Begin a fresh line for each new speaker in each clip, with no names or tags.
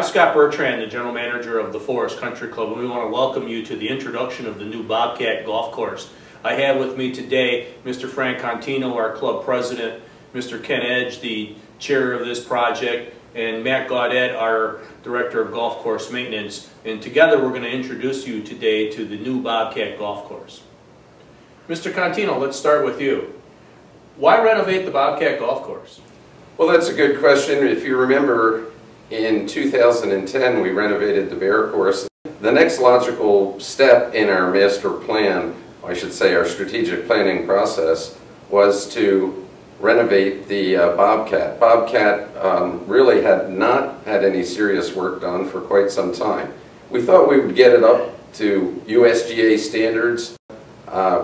Scott Bertrand, the General Manager of the Forest Country Club, and we want to welcome you to the introduction of the new Bobcat Golf Course. I have with me today Mr. Frank Contino, our club president, Mr. Ken Edge, the chair of this project, and Matt Gaudet, our Director of Golf Course Maintenance. And together we're going to introduce you today to the new Bobcat Golf Course. Mr. Contino, let's start with you. Why renovate the Bobcat Golf Course?
Well, that's a good question. If you remember, in 2010 we renovated the Bear Course. The next logical step in our master plan, I should say our strategic planning process, was to renovate the Bobcat. Bobcat really had not had any serious work done for quite some time. We thought we would get it up to USGA standards.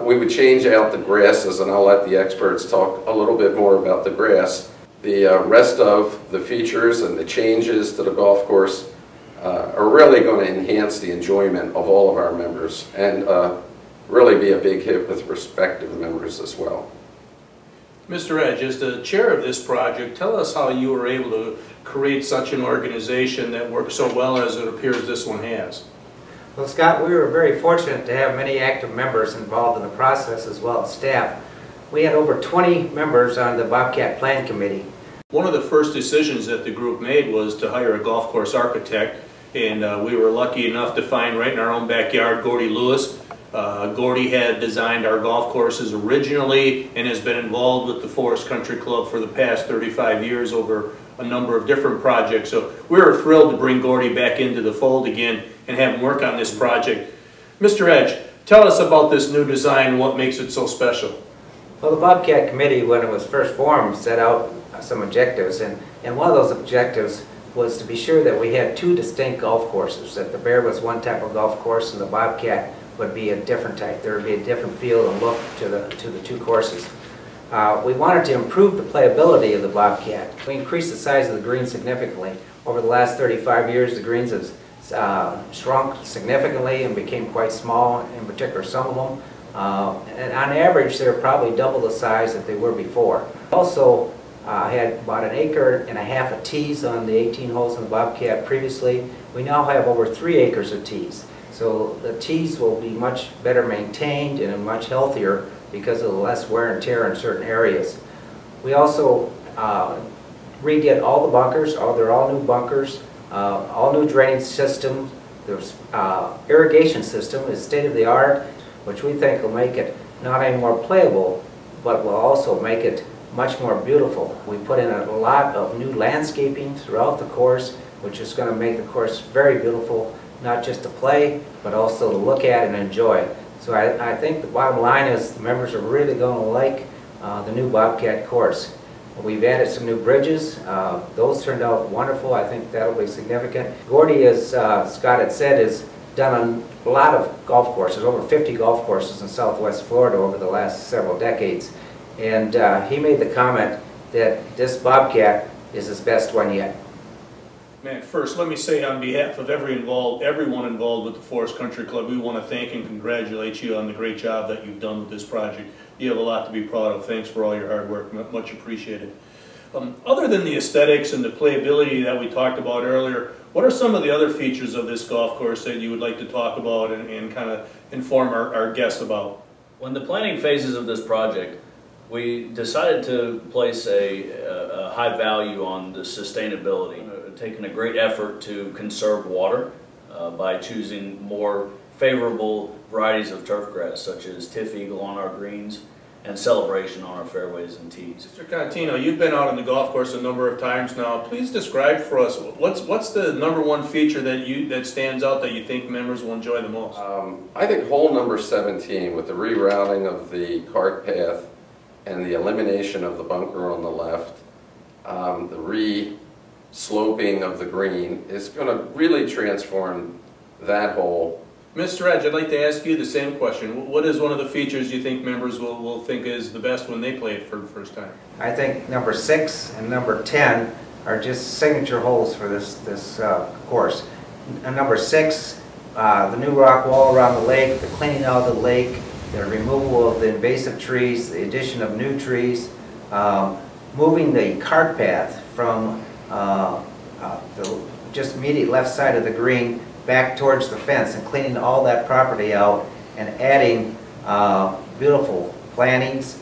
We would change out the grasses, and I'll let the experts talk a little bit more about the grass. The rest of the features and the changes to the golf course are really going to enhance the enjoyment of all of our members and really be a big hit with prospective members as well.
Mr. Edge, as the chair of this project, tell us how you were able to create such an organization that works so well as it appears this one has.
Well, Scott, we were very fortunate to have many active members involved in the process as well as staff. We had over 20 members on the Bobcat Plan Committee.
One of the first decisions that the group made was to hire a golf course architect, and we were lucky enough to find right in our own backyard Gordy Lewis. Gordy had designed our golf courses originally and has been involved with the Forest Country Club for the past 35 years over a number of different projects. So we were thrilled to bring Gordy back into the fold again and have him work on this project. Mr. Edge, tell us about this new design and what makes it so special.
Well, the Bobcat Committee, when it was first formed, set out some objectives, and one of those objectives was to be sure that we had two distinct golf courses, that the Bear was one type of golf course and the Bobcat would be a different type. There would be a different feel and look to the two courses. We wanted to improve the playability of the Bobcat. We increased the size of the green significantly. Over the last 35 years, the greens have shrunk significantly and became quite small, in particular some of them. And on average, they're probably double the size that they were before. Also, had about 1.5 acres of tees on the 18 holes in the Bobcat previously. We now have over 3 acres of tees. So the tees will be much better maintained and much healthier because of the less wear and tear in certain areas. We also redid all the bunkers. They're all new bunkers, all new drainage systems. The irrigation system is state-of-the-art, which we think will make it not only more playable, but will also make it much more beautiful. We put in a lot of new landscaping throughout the course, which is going to make the course very beautiful, not just to play, but also to look at and enjoy. So I think the bottom line is the members are really going to like the new Bobcat course. We've added some new bridges. Those turned out wonderful. I think that'll be significant. Gordy, as Scott had said, has done a lot of golf courses, over 50 golf courses in Southwest Florida over the last several decades. And he made the comment that this Bobcat is his best one yet.
Man, first, let me say on behalf of everyone involved with the Forest Country Club, we want to thank and congratulate you on the great job that you've done with this project. You have a lot to be proud of. Thanks for all your hard work. Much appreciated. Other than the aesthetics and the playability that we talked about earlier, what are some of the other features of this golf course that you would like to talk about and kind of inform our guests about?
When the planning phases of this project, we decided to place a high value on the sustainability, taking a great effort to conserve water by choosing more favorable varieties of turf grass, such as Tiff Eagle on our greens and Celebration on our fairways and tees.
Mr. Contino, you've been out on the golf course a number of times now. Please describe for us what's the #1 feature that stands out that you think members will enjoy the most?
I think hole number 17, with the rerouting of the cart path and the elimination of the bunker on the left, the re-sloping of the green is going to really transform that hole.
Mr. Edge, I'd like to ask you the same question. What is one of the features you think members will think is the best when they play it for the first time?
I think number 6 and number 10 are just signature holes for this course. And number 6, the new rock wall around the lake, the cleaning out of the lake, the removal of the invasive trees, the addition of new trees, moving the cart path from the just immediate left side of the green back towards the fence and cleaning all that property out and adding beautiful plantings.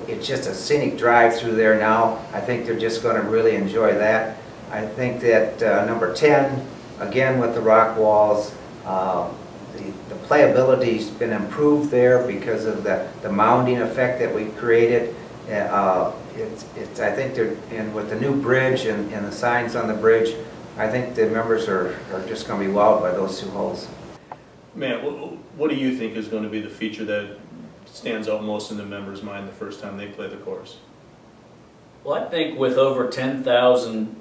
It's just a scenic drive through there now. I think they're just going to really enjoy that. I think that number 10, again with the rock walls, the playability's been improved there because of the mounding effect that we created. I think they're, and with the new bridge and the signs on the bridge, I think the members are just going to be wowed by those two holes.
Matt, what do you think is going to be the feature that stands out most in the members' mind the first time they play the course?
Well, I think with over 10,000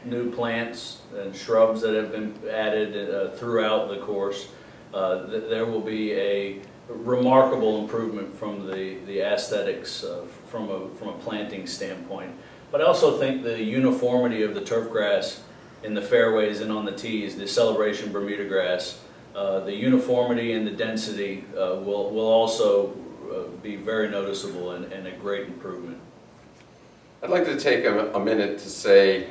new plants and shrubs that have been added throughout the course, there will be a remarkable improvement from the aesthetics from a planting standpoint. But I also think the uniformity of the turf grass in the fairways and on the tees, the celebration Bermuda grass, the uniformity and the density will also be very noticeable and a great improvement.
I'd like to take a minute to say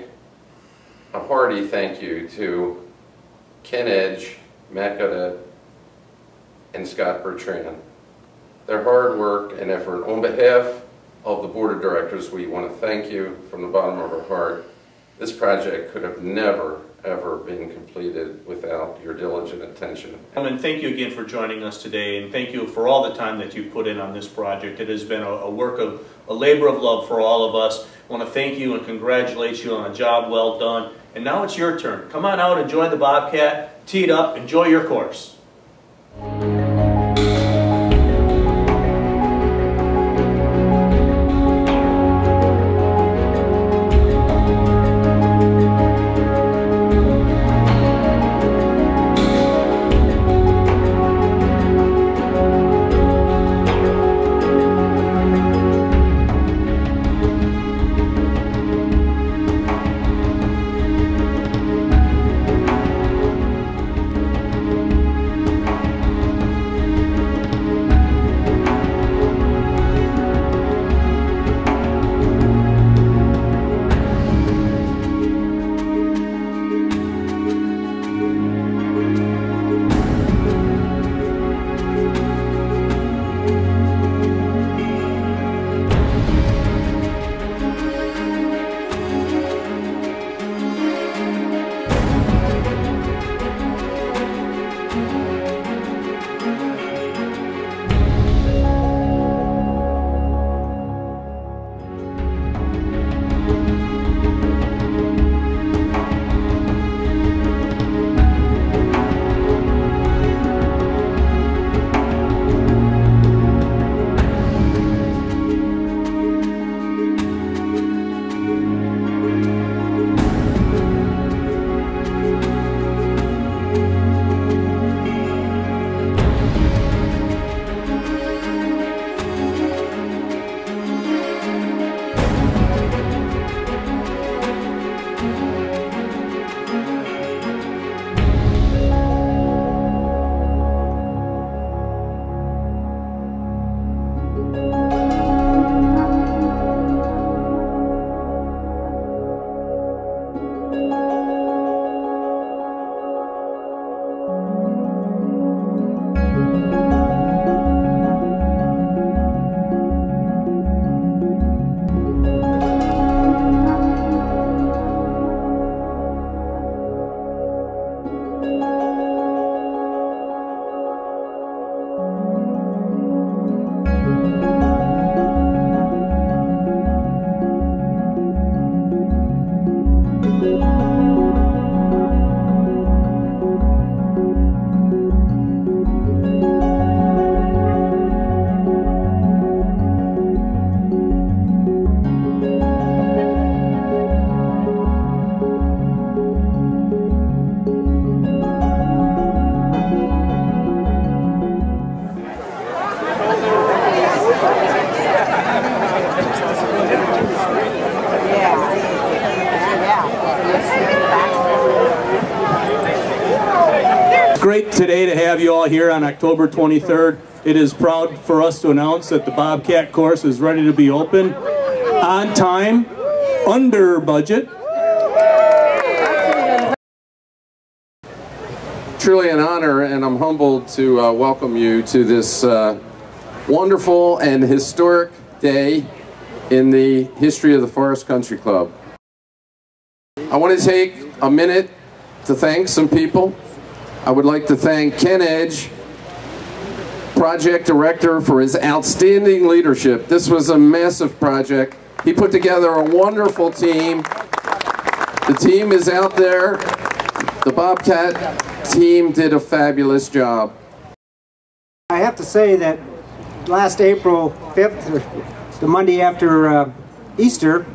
a hearty thank you to Ken Edge, Matt Godet, and Scott Bertrand. Their hard work and effort. On behalf of the Board of Directors, we want to thank you from the bottom of our heart. This project could have never, ever been completed without your diligent attention.
And thank you again for joining us today, and thank you for all the time that you put in on this project. It has been a work of, a labor of love for all of us. I want to thank you and congratulate you on a job well done. And now it's your turn. Come on out, enjoy the Bobcat, tee it up, enjoy your course. Great today to have you all here on October 23rd. It is proud for us to announce that the Bobcat course is ready to be open on time, under budget,
truly an honor, and I'm humbled to welcome you to this wonderful and historic day in the history of the Forest Country Club. I want to take a minute to thank some people. I would like to thank Ken Edge, project director, for his outstanding leadership. This was a massive project. He put together a wonderful team. The team is out there. The Bobcat team did a fabulous job.
I have to say that last April 5th, the Monday after Easter,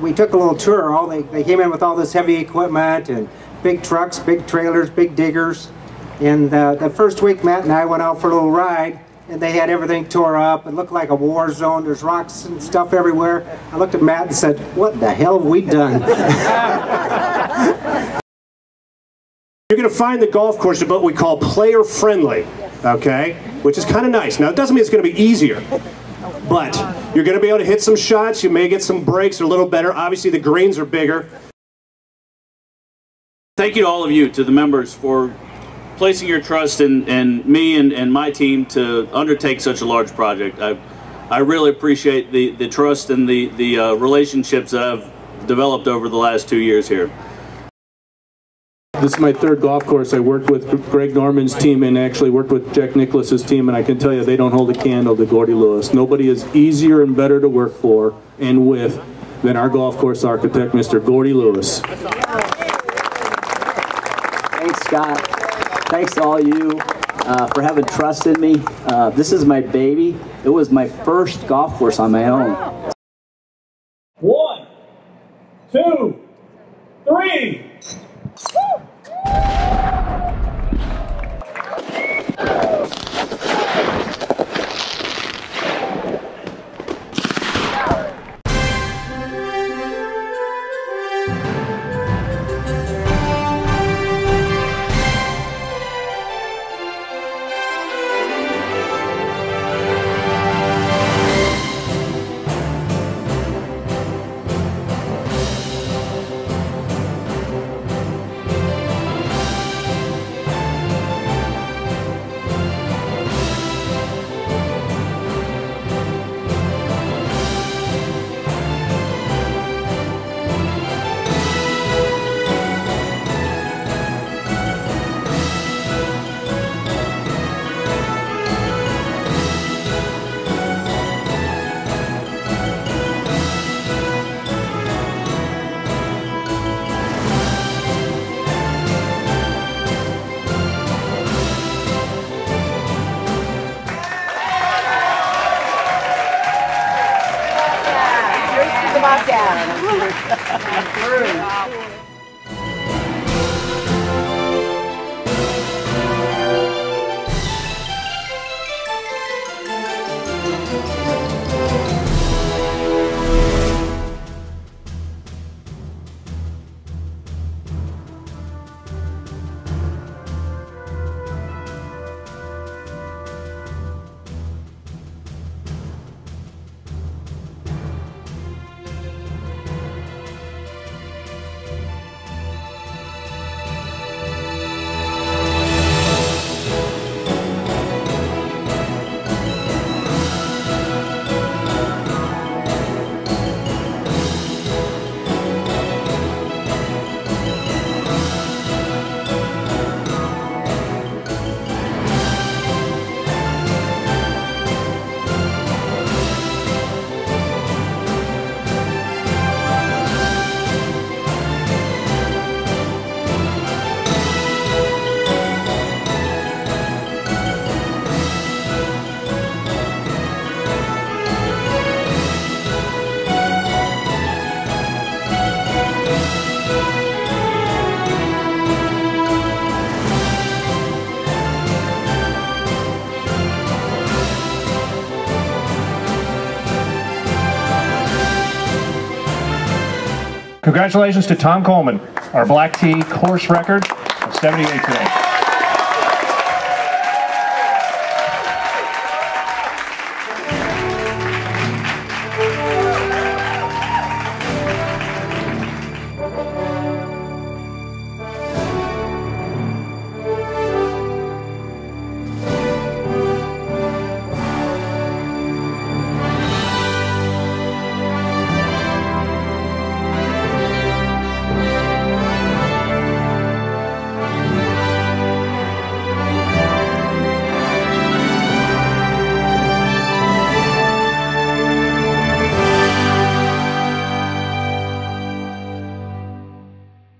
we took a little tour. They came in with all this heavy equipment and big trucks, big trailers, big diggers. And the first week, Matt and I went out for a little ride, and they had everything tore up. It looked like a war zone. There's rocks and stuff everywhere. I looked at Matt and said, "What the hell have we done?"
You're going to find the golf course about what we call player friendly, okay? Which is kind of nice. Now, it doesn't mean it's going to be easier, but you're going to be able to hit some shots. You may get some breaks a little better. Obviously, the greens are bigger.
Thank you to all of you, to the members, for placing your trust in me and my team to undertake such a large project. I really appreciate the trust and the relationships that I've developed over the last 2 years here.
This is my third golf course. I worked with Greg Norman's team and actually worked with Jack Nicklaus's team, and I can tell you they don't hold a candle to Gordy Lewis. Nobody is easier and better to work for and with than our golf course architect, Mr. Gordy Lewis.
Thanks, Scott. Thanks to all you for having trust in me. This is my baby. It was my first golf course on my own.
1, 2, 3.
The Bobcat.
Congratulations to Tom Coleman, our black tee course record of 78 today.